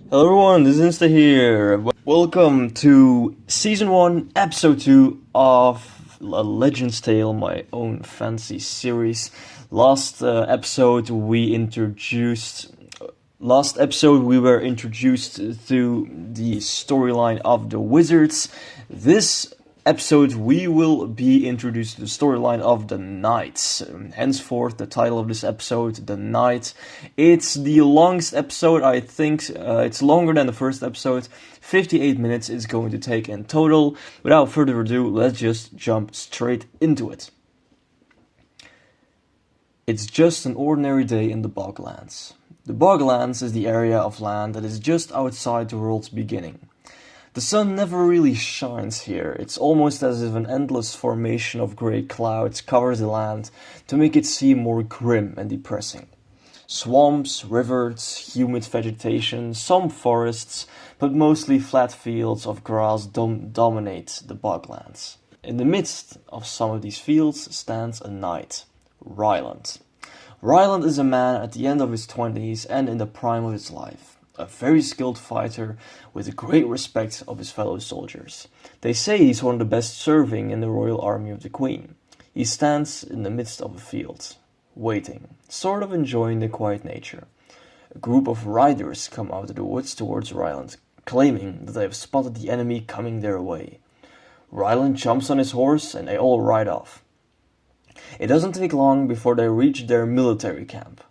Hello everyone, this is Insta here. Welcome to Season 1, Episode 2 of A Legend's Tale, my own fantasy series. Last episode we were introduced to the storyline of the wizards. This episode we will be introduced to the storyline of the knights. Henceforth, the title of this episode, The Knight. It's the longest episode, I think. It's longer than the first episode. 58 minutes it's going to take in total. Without further ado, let's just jump straight into it. It's just an ordinary day in the Boglands. The Boglands is the area of land that is just outside the world's beginning. The sun never really shines here. It's almost as if an endless formation of grey clouds covers the land to make it seem more grim and depressing. Swamps, rivers, humid vegetation, some forests, but mostly flat fields of grass dominate the Boglands. In the midst of some of these fields stands a knight, Ryland. Ryland is a man at the end of his 20s and in the prime of his life. A very skilled fighter with great respect of his fellow soldiers. They say he's one of the best serving in the royal army of the Queen. He stands in the midst of a field, waiting, sort of enjoying the quiet nature. A group of riders come out of the woods towards Ryland, claiming that they have spotted the enemy coming their way. Ryland jumps on his horse and they all ride off. It doesn't take long before they reach their military camp.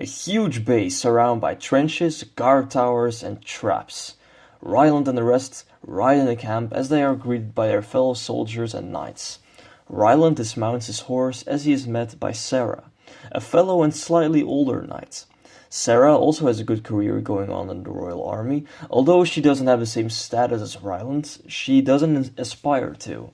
A huge base surrounded by trenches, guard towers, and traps. Ryland and the rest ride in the camp as they are greeted by their fellow soldiers and knights. Ryland dismounts his horse as he is met by Sarah, a fellow and slightly older knight. Sarah also has a good career going on in the royal army. Although she doesn't have the same status as Ryland, she doesn't aspire to.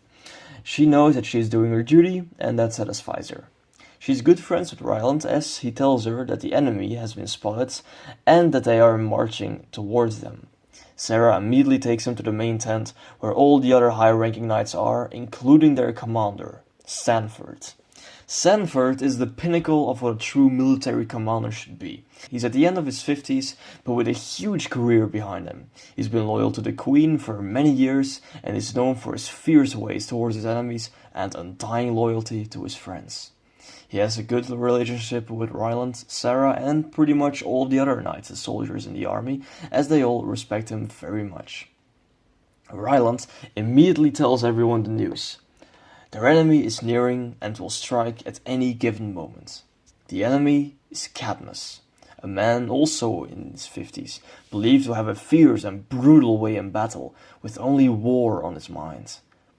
She knows that she is doing her duty, and that satisfies her. She's good friends with Ryland as he tells her that the enemy has been spotted and that they are marching towards them. Sarah immediately takes him to the main tent where all the other high-ranking knights are, including their commander, Sanford. Sanford is the pinnacle of what a true military commander should be. He's at the end of his 50s, but with a huge career behind him. He's been loyal to the Queen for many years and is known for his fierce ways towards his enemies and undying loyalty to his friends. He has a good relationship with Ryland, Sarah, and pretty much all the other knights and soldiers in the army, as they all respect him very much. Ryland immediately tells everyone the news. Their enemy is nearing and will strike at any given moment. The enemy is Cadmus, a man also in his 50s, believed to have a fierce and brutal way in battle, with only war on his mind.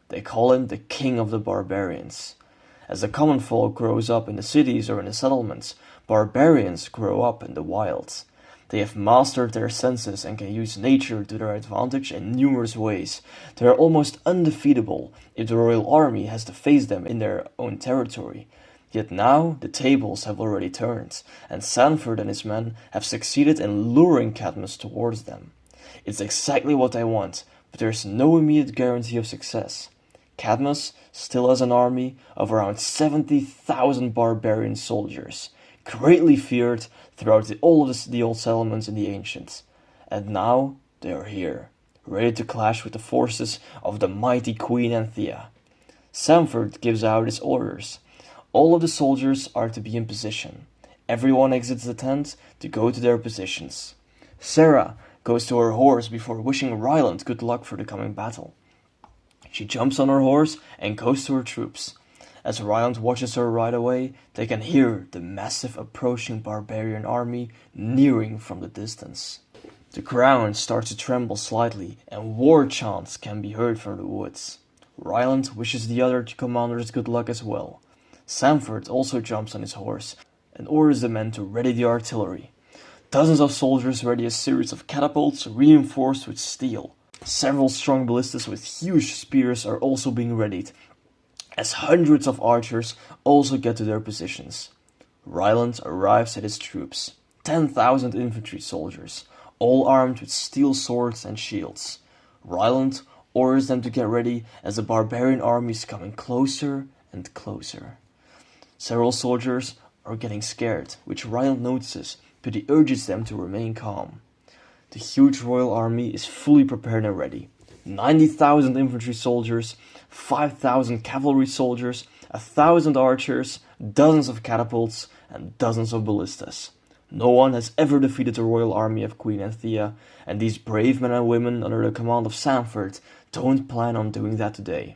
They call him the King of the Barbarians. As the common folk grows up in the cities or in the settlements, barbarians grow up in the wilds. They have mastered their senses and can use nature to their advantage in numerous ways. They are almost undefeatable if the royal army has to face them in their own territory. Yet now the tables have already turned, and Sanford and his men have succeeded in luring Cadmus towards them. It's exactly what they want, but there is no immediate guarantee of success. Cadmus still has an army of around 70,000 barbarian soldiers, greatly feared throughout all of the old settlements in the ancients. And now they are here, ready to clash with the forces of the mighty Queen Anthea. Sanford gives out his orders. All of the soldiers are to be in position. Everyone exits the tent to go to their positions. Sarah goes to her horse before wishing Ryland good luck for the coming battle. She jumps on her horse and goes to her troops. As Ryland watches her ride away, they can hear the massive approaching barbarian army nearing from the distance. The ground starts to tremble slightly, and war chants can be heard from the woods. Ryland wishes the other commanders good luck as well. Sanford also jumps on his horse and orders the men to ready the artillery. Dozens of soldiers ready a series of catapults reinforced with steel. Several strong ballistas with huge spears are also being readied, as hundreds of archers also get to their positions. Ryland arrives at his troops, 10,000 infantry soldiers, all armed with steel swords and shields. Ryland orders them to get ready as the barbarian army is coming closer and closer. Several soldiers are getting scared, which Ryland notices, but he urges them to remain calm. The huge royal army is fully prepared and ready. 90,000 infantry soldiers, 5,000 cavalry soldiers, 1,000 archers, dozens of catapults, and dozens of ballistas. No one has ever defeated the royal army of Queen Anthea, and these brave men and women under the command of Sanford don't plan on doing that today.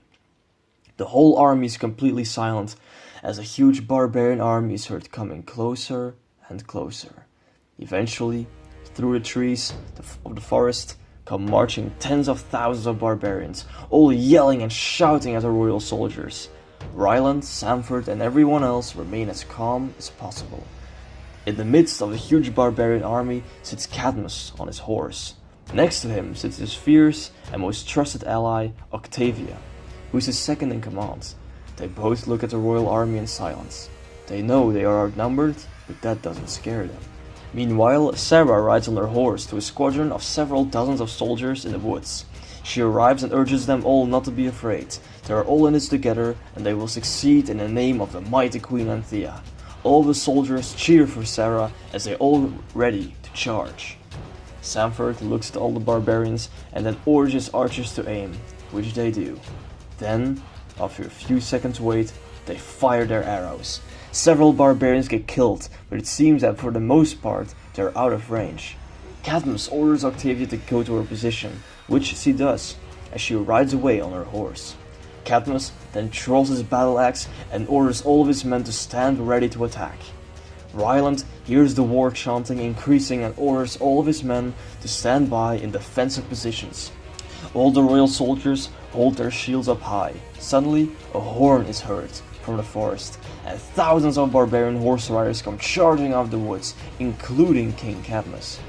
The whole army is completely silent as a huge barbarian army is heard coming closer and closer. Eventually, through the trees of the forest, come marching tens of thousands of barbarians, all yelling and shouting at the royal soldiers. Ryland, Sanford, and everyone else remain as calm as possible. In the midst of the huge barbarian army sits Cadmus on his horse. Next to him sits his fierce and most trusted ally, Octavia, who is his second in command. They both look at the royal army in silence. They know they are outnumbered, but that doesn't scare them. Meanwhile, Sarah rides on her horse to a squadron of several dozens of soldiers in the woods. She arrives and urges them all not to be afraid. They are all in this together, and they will succeed in the name of the mighty Queen Anthea. All the soldiers cheer for Sarah as they all ready to charge. Sanford looks at all the barbarians and then orders his archers to aim, which they do. Then, after a few seconds wait, they fire their arrows. Several barbarians get killed, but it seems that for the most part they are out of range. Cadmus orders Octavia to go to her position, which she does, as she rides away on her horse. Cadmus then draws his battle axe and orders all of his men to stand ready to attack. Ryland hears the war chanting increasing and orders all of his men to stand by in defensive positions. All the royal soldiers hold their shields up high. Suddenly, a horn is heard from the forest, and thousands of barbarian horse riders come charging out of the woods, including King Cadmus.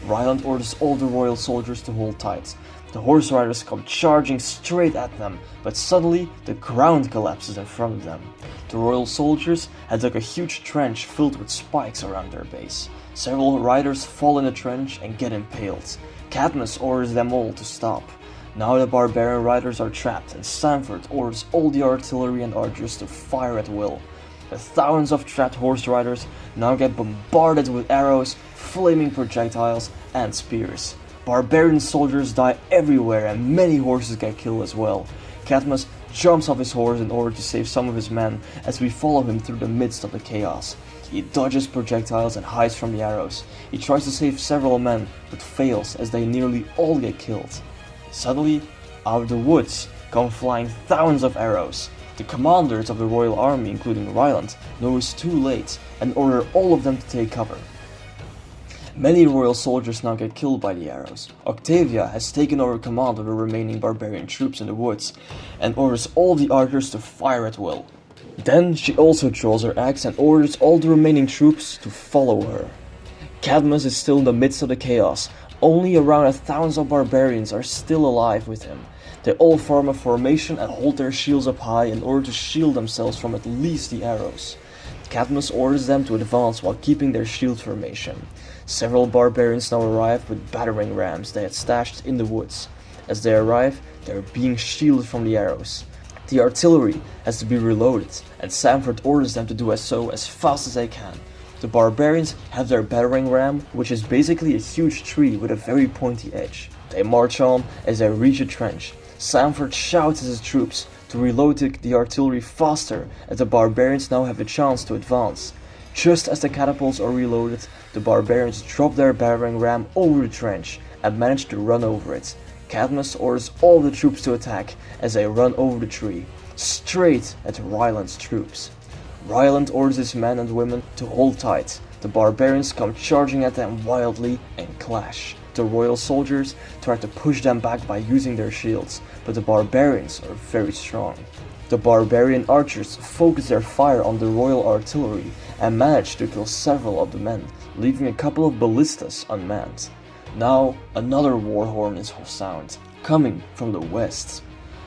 Ryland orders all the royal soldiers to hold tight. The horse riders come charging straight at them, but suddenly the ground collapses in front of them. The royal soldiers had dug a huge trench filled with spikes around their base. Several riders fall in the trench and get impaled. Cadmus orders them all to stop. Now the barbarian riders are trapped, and Sanford orders all the artillery and archers to fire at will. The thousands of trapped horse riders now get bombarded with arrows, flaming projectiles, and spears. Barbarian soldiers die everywhere and many horses get killed as well. Cadmus jumps off his horse in order to save some of his men as we follow him through the midst of the chaos. He dodges projectiles and hides from the arrows. He tries to save several men, but fails as they nearly all get killed. Suddenly, out of the woods come flying thousands of arrows. The commanders of the royal army, including Ryland, know it's too late and order all of them to take cover. Many royal soldiers now get killed by the arrows. Octavia has taken over command of the remaining barbarian troops in the woods and orders all the archers to fire at will. Then she also draws her axe and orders all the remaining troops to follow her. Cadmus is still in the midst of the chaos. Only around 1,000 barbarians are still alive with him. They all form a formation and hold their shields up high in order to shield themselves from at least the arrows. Cadmus orders them to advance while keeping their shield formation. Several barbarians now arrive with battering rams they had stashed in the woods. As they arrive, they are being shielded from the arrows. The artillery has to be reloaded, and Sanford orders them to do so as fast as they can. The barbarians have their battering ram, which is basically a huge tree with a very pointy edge. They march on as they reach a trench. Sanford shouts at his troops to reload the artillery faster, as the barbarians now have a chance to advance. Just as the catapults are reloaded, the barbarians drop their battering ram over the trench and manage to run over it. Cadmus orders all the troops to attack as they run over the tree, straight at Ryland's troops. Ryland orders his men and women to hold tight. The barbarians come charging at them wildly and clash. The royal soldiers try to push them back by using their shields, but the barbarians are very strong. The barbarian archers focus their fire on the royal artillery and manage to kill several of the men, leaving a couple of ballistas unmanned. Now another war horn is sound, coming from the west.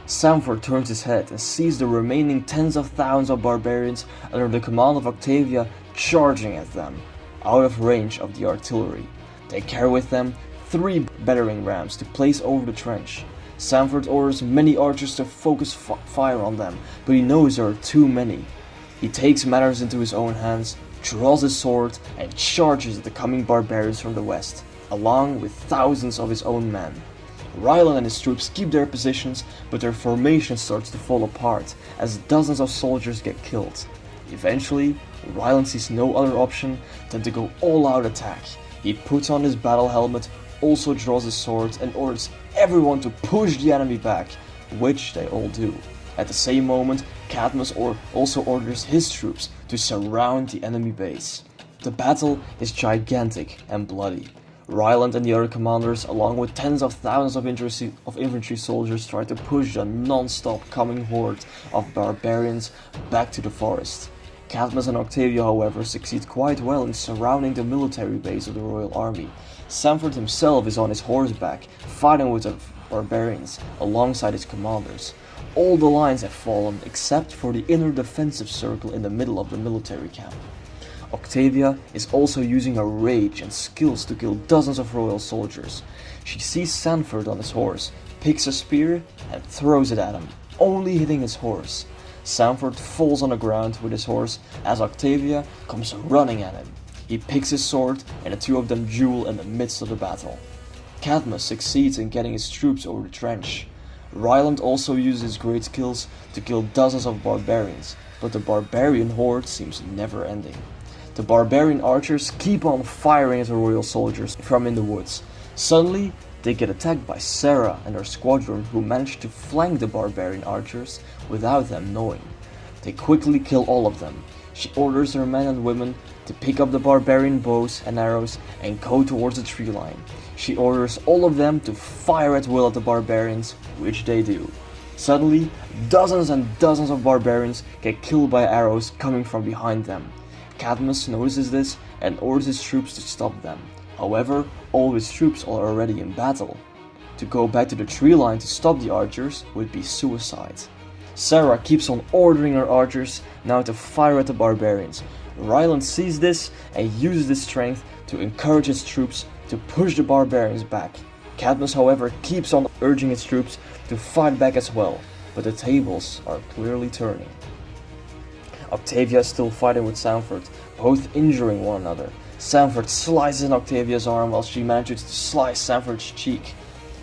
Sanford turns his head and sees the remaining tens of thousands of barbarians under the command of Octavia charging at them, out of range of the artillery. They carry with them 3 battering rams to place over the trench. Sanford orders many archers to focus fire on them, but he knows there are too many. He takes matters into his own hands, draws his sword, and charges at the coming barbarians from the west. along with thousands of his own men. Ryland and his troops keep their positions, but their formation starts to fall apart as dozens of soldiers get killed. Eventually, Ryland sees no other option than to go all-out attack. He puts on his battle helmet, also draws his sword, and orders everyone to push the enemy back, which they all do. At the same moment, Cadmus also orders his troops to surround the enemy base. The battle is gigantic and bloody. Ryland and the other commanders, along with tens of thousands of infantry soldiers, try to push the non-stop coming horde of barbarians back to the forest. Cadmus and Octavia, however, succeed quite well in surrounding the military base of the royal army. Sanford himself is on his horseback, fighting with the barbarians alongside his commanders. All the lines have fallen except for the inner defensive circle in the middle of the military camp. Octavia is also using her rage and skills to kill dozens of royal soldiers. She sees Sanford on his horse, picks a spear and throws it at him, only hitting his horse. Sanford falls on the ground with his horse as Octavia comes running at him. He picks his sword and the two of them duel in the midst of the battle. Cadmus succeeds in getting his troops over the trench. Ryland also uses his great skills to kill dozens of barbarians, but the barbarian horde seems never ending. The barbarian archers keep on firing at the royal soldiers from in the woods. Suddenly, they get attacked by Sarah and her squadron, who manage to flank the barbarian archers without them knowing. They quickly kill all of them. She orders her men and women to pick up the barbarian bows and arrows and go towards the tree line. She orders all of them to fire at will at the barbarians, which they do. Suddenly, dozens and dozens of barbarians get killed by arrows coming from behind them. Cadmus notices this and orders his troops to stop them. However, all his troops are already in battle. To go back to the tree line to stop the archers would be suicide. Sarah keeps on ordering her archers now to fire at the barbarians. Ryland sees this and uses his strength to encourage his troops to push the barbarians back. Cadmus, however, keeps on urging his troops to fight back as well, but the tables are clearly turning. Octavia is still fighting with Sanford, both injuring one another. Sanford slices in Octavia's arm while she manages to slice Sanford's cheek.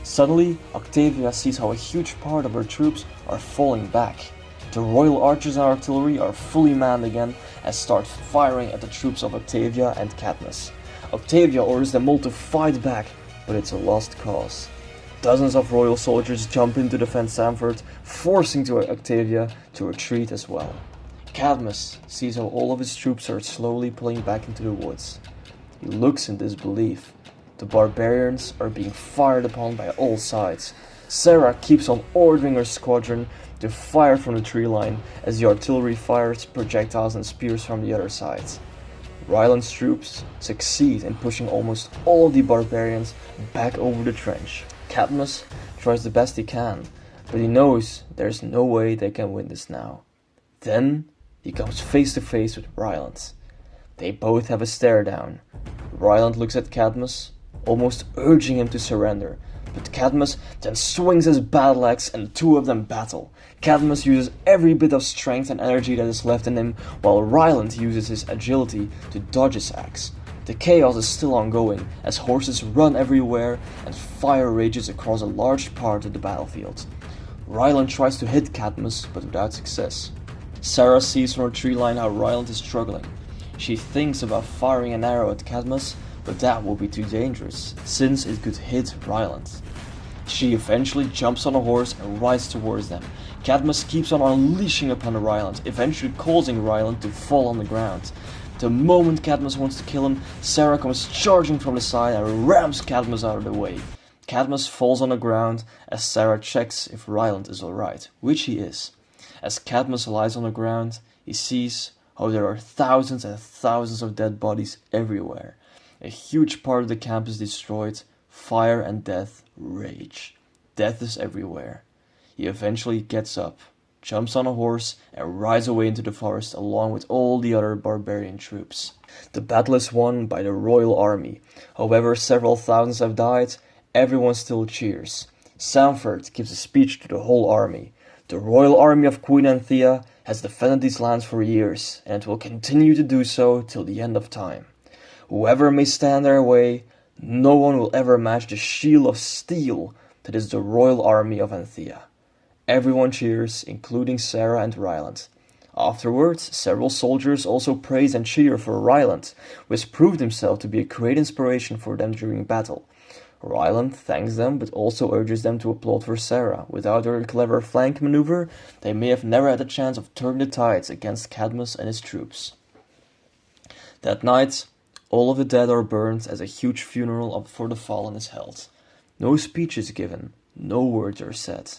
Suddenly, Octavia sees how a huge part of her troops are falling back. The royal archers and artillery are fully manned again and start firing at the troops of Octavia and Cadmus. Octavia orders them all to fight back, but it's a lost cause. Dozens of royal soldiers jump in to defend Sanford, forcing Octavia to retreat as well. Cadmus sees how all of his troops are slowly pulling back into the woods. He looks in disbelief. The barbarians are being fired upon by all sides. Sarah keeps on ordering her squadron to fire from the tree line as the artillery fires projectiles and spears from the other side. Ryland's troops succeed in pushing almost all of the barbarians back over the trench. Cadmus tries the best he can, but he knows there's no way they can win this now. Then he comes face to face with Ryland. They both have a stare down. Ryland looks at Cadmus, almost urging him to surrender, but Cadmus then swings his battle axe and the two of them battle. Cadmus uses every bit of strength and energy that is left in him, while Ryland uses his agility to dodge his axe. The chaos is still ongoing as horses run everywhere and fire rages across a large part of the battlefield. Ryland tries to hit Cadmus, but without success. Sarah sees from her tree line how Ryland is struggling. She thinks about firing an arrow at Cadmus, but that will be too dangerous, since it could hit Ryland. She eventually jumps on a horse and rides towards them. Cadmus keeps on unleashing upon Ryland, eventually causing Ryland to fall on the ground. The moment Cadmus wants to kill him, Sarah comes charging from the side and rams Cadmus out of the way. Cadmus falls on the ground as Sarah checks if Ryland is alright, which he is. As Cadmus lies on the ground, he sees how there are thousands and thousands of dead bodies everywhere. A huge part of the camp is destroyed. Fire and death rage. Death is everywhere. He eventually gets up, jumps on a horse, and rides away into the forest along with all the other barbarian troops. The battle is won by the royal army. However, several thousands have died. Everyone still cheers. Sanford gives a speech to the whole army. The royal army of Queen Anthea has defended these lands for years, and it will continue to do so till the end of time. Whoever may stand their way, No one will ever match the shield of steel that is the royal army of Anthea. Everyone cheers, including Sarah and Ryland. Afterwards, several soldiers also praise and cheer for Ryland, who has proved himself to be a great inspiration for them during battle. Ryland thanks them, but also urges them to applaud for Sarah. Without her clever flank maneuver, they may have never had a chance of turning the tides against Cadmus and his troops. That night, all of the dead are burned as a huge funeral for the fallen is held. No speech is given, no words are said.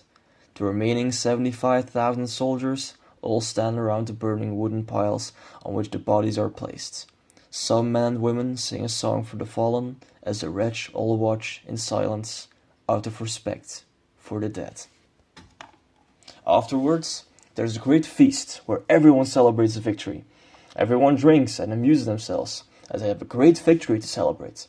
The remaining 75,000 soldiers all stand around the burning wooden piles on which the bodies are placed. Some men and women sing a song for the fallen, as the wretched all watch in silence, out of respect for the dead. Afterwards, there is a great feast where everyone celebrates the victory. Everyone drinks and amuses themselves, as they have a great victory to celebrate.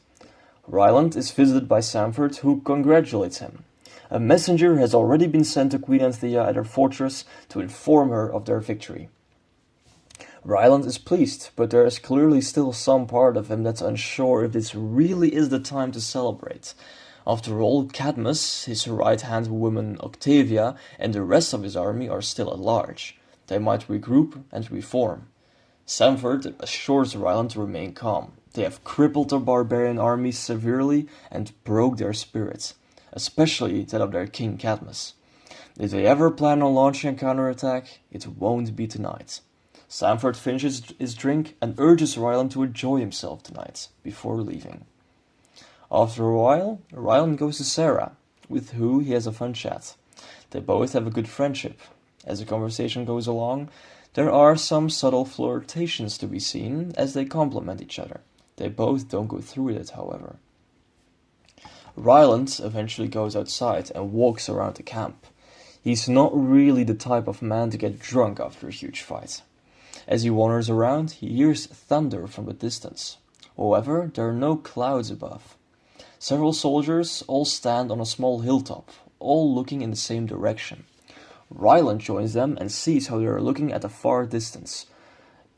Ryland is visited by Samford, who congratulates him. A messenger has already been sent to Queen Anthea at her fortress to inform her of their victory. Ryland is pleased, but there is clearly still some part of him that's unsure if this really is the time to celebrate. After all, Cadmus, his right-hand woman Octavia, and the rest of his army are still at large. They might regroup and reform. Samford assures Ryland to remain calm. They have crippled the barbarian army severely and broke their spirits, especially that of their king Cadmus. If they ever plan on launching a counterattack, it won't be tonight. Samford finishes his drink and urges Ryland to enjoy himself tonight, before leaving. After a while, Ryland goes to Sarah, with who he has a fun chat. They both have a good friendship. As the conversation goes along, there are some subtle flirtations to be seen as they compliment each other. They both don't go through with it, however. Ryland eventually goes outside and walks around the camp. He's not really the type of man to get drunk after a huge fight. As he wanders around, he hears thunder from the distance. However, there are no clouds above. Several soldiers all stand on a small hilltop, all looking in the same direction. Ryland joins them and sees how they are looking at a far distance.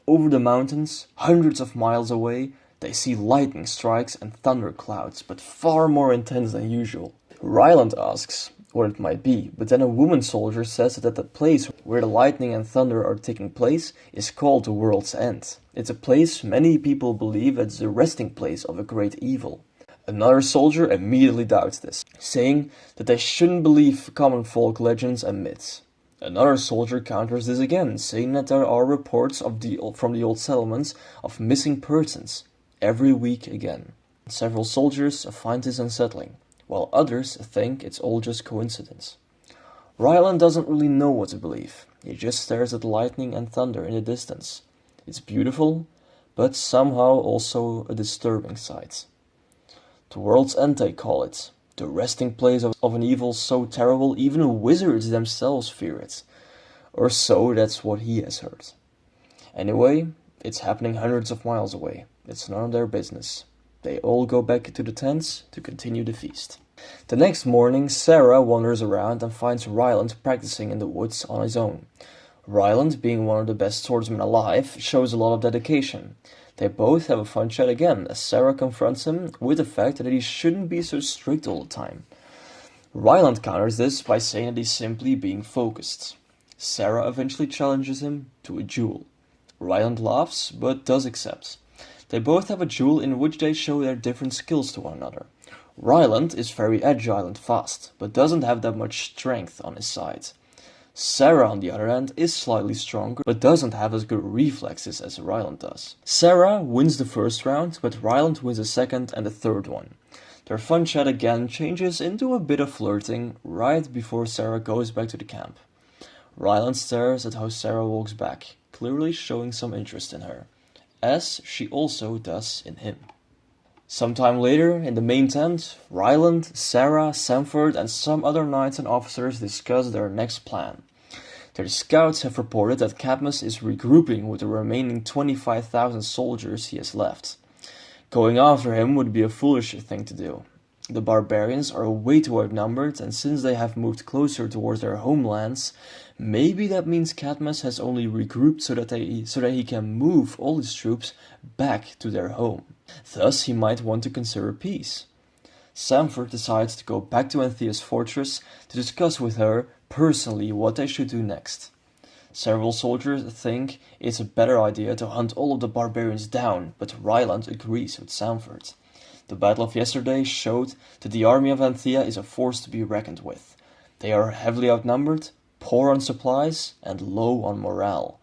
Over the mountains, hundreds of miles away, they see lightning strikes and thunder clouds, but far more intense than usual. Ryland asks what it might be, but then a woman soldier says that the place where the lightning and thunder are taking place is called the World's End. It's a place many people believe is the resting place of a great evil. Another soldier immediately doubts this, saying that they shouldn't believe common folk legends and myths. Another soldier counters this again, saying that there are reports from the old settlements of missing persons every week again. Several soldiers find this unsettling, while others think it's all just coincidence. Ryland doesn't really know what to believe. He just stares at lightning and thunder in the distance. It's beautiful, but somehow also a disturbing sight. The World's End, they call it. The resting place of an evil so terrible even wizards themselves fear it. Or so that's what he has heard. Anyway, it's happening hundreds of miles away. It's none of their business. They all go back to the tents to continue the feast. The next morning, Sarah wanders around and finds Ryland practicing in the woods on his own. Ryland, being one of the best swordsmen alive, shows a lot of dedication. They both have a fun chat again, as Sarah confronts him with the fact that he shouldn't be so strict all the time. Ryland counters this by saying that he's simply being focused. Sarah eventually challenges him to a duel. Ryland laughs, but does accept. They both have a duel in which they show their different skills to one another. Ryland is very agile and fast, but doesn't have that much strength on his side. Sarah, on the other hand, is slightly stronger, but doesn't have as good reflexes as Ryland does. Sarah wins the first round, but Ryland wins the second and the third one. Their fun chat again changes into a bit of flirting right before Sarah goes back to the camp. Ryland stares at how Sarah walks back, clearly showing some interest in her, as she also does in him. Sometime later, in the main tent, Ryland, Sarah, Samford, and some other knights and officers discuss their next plan. Their scouts have reported that Cadmus is regrouping with the remaining 25,000 soldiers he has left. Going after him would be a foolish thing to do. The barbarians are way too outnumbered, and since they have moved closer towards their homelands, maybe that means Cadmus has only regrouped so that he can move all his troops back to their home. Thus, he might want to consider peace. Sanford decides to go back to Anthea's fortress to discuss with her personally what they should do next. Several soldiers think it's a better idea to hunt all of the barbarians down, but Ryland agrees with Sanford. The battle of yesterday showed that the army of Anthea is a force to be reckoned with. They are heavily outnumbered, poor on supplies, and low on morale.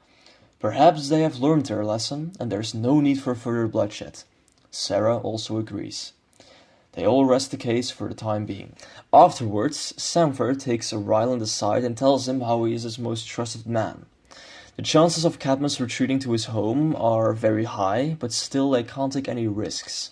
Perhaps they have learned their lesson, and there's no need for further bloodshed. Sarah also agrees. They all rest the case for the time being. Afterwards, Sanford takes Ryland aside and tells him how he is his most trusted man. The chances of Cadmus retreating to his home are very high, but still they can't take any risks.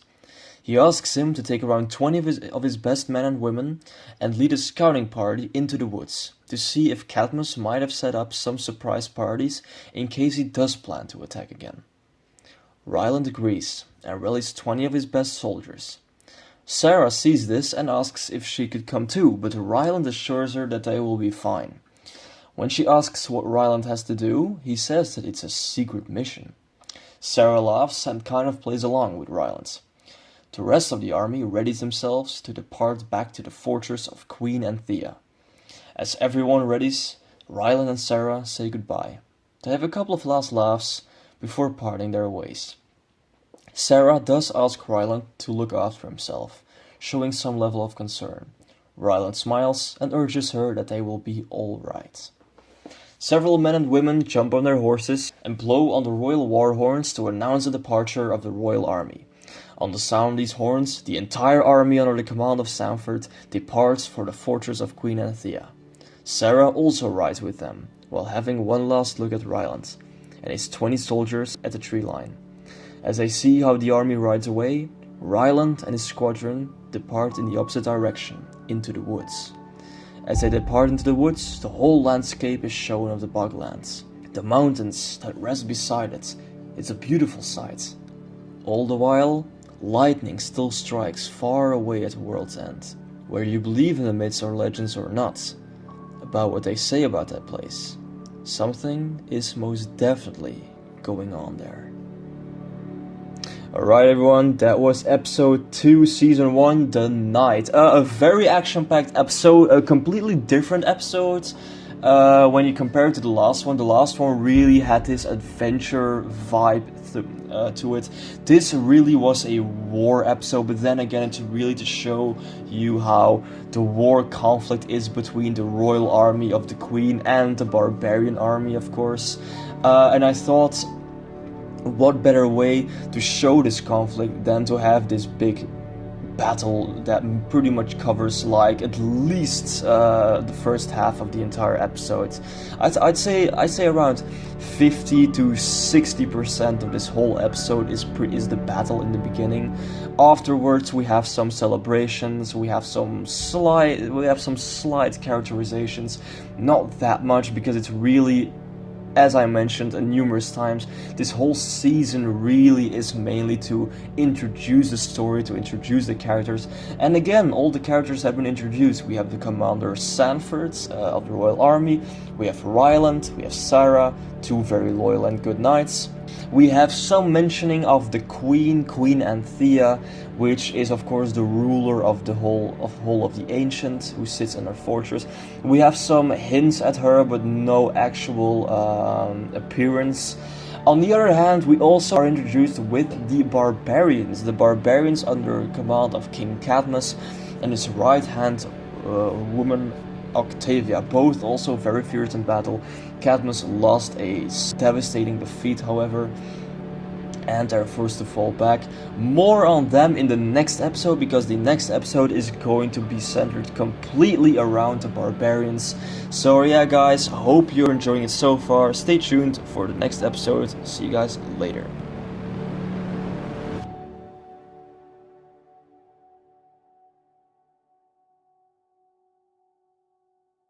He asks him to take around 20 of his best men and women and lead a scouting party into the woods to see if Cadmus might have set up some surprise parties in case he does plan to attack again. Ryland agrees and rallies 20 of his best soldiers. Sarah sees this and asks if she could come too, but Ryland assures her that they will be fine. When she asks what Ryland has to do, he says that it's a secret mission. Sarah laughs and kind of plays along with Ryland. The rest of the army readies themselves to depart back to the fortress of Queen Anthea. As everyone readies, Ryland and Sarah say goodbye. They have a couple of last laughs before parting their ways. Sarah does ask Ryland to look after himself, showing some level of concern. Ryland smiles and urges her that they will be all right. Several men and women jump on their horses and blow on the royal war horns to announce the departure of the royal army. On the sound of these horns, the entire army under the command of Sanford departs for the fortress of Queen Anthea. Sarah also rides with them, while having one last look at Ryland and his 20 soldiers at the tree line. As they see how the army rides away, Ryland and his squadron depart in the opposite direction, into the woods. As they depart into the woods, the whole landscape is shown of the boglands. The mountains that rest beside it, it's a beautiful sight. All the while, lightning still strikes far away at the world's end. Whether you believe in the myths or legends or not, about what they say about that place, something is most definitely going on there. Alright everyone, that was episode 2, season 1, The Night. A very action-packed episode, a completely different episode when you compare it to the last one. The last one really had this adventure vibe to it. This really was a war episode, but then again it's really to show you how the war conflict is between the royal army of the queen and the barbarian army, of course. And I thought, what better way to show this conflict than to have this big battle that pretty much covers like at least the first half of the entire episode. I'd say around 50 to 60% of this whole episode is the battle in the beginning. Afterwards, we have some celebrations, we have some slight characterizations. Not that much, because it's really, as I mentioned numerous times, this whole season really is mainly to introduce the story, to introduce the characters. And again, all the characters have been introduced. We have the commander Sanford of the Royal Army, we have Ryland, we have Sarah, 2 very loyal and good knights. We have some mentioning of the Queen Anthea, which is of course the ruler of the whole of the Ancient, who sits in her fortress. We have some hints at her, but no actual appearance. On the other hand, we also are introduced with the barbarians under command of King Cadmus and his right-hand woman Octavia, both also very fierce in battle. Cadmus lost a devastating defeat, however, and they're forced to fall back. More on them in the next episode, because the next episode is going to be centered completely around the barbarians. So yeah guys, hope you're enjoying it so far. Stay tuned for the next episode. See you guys later.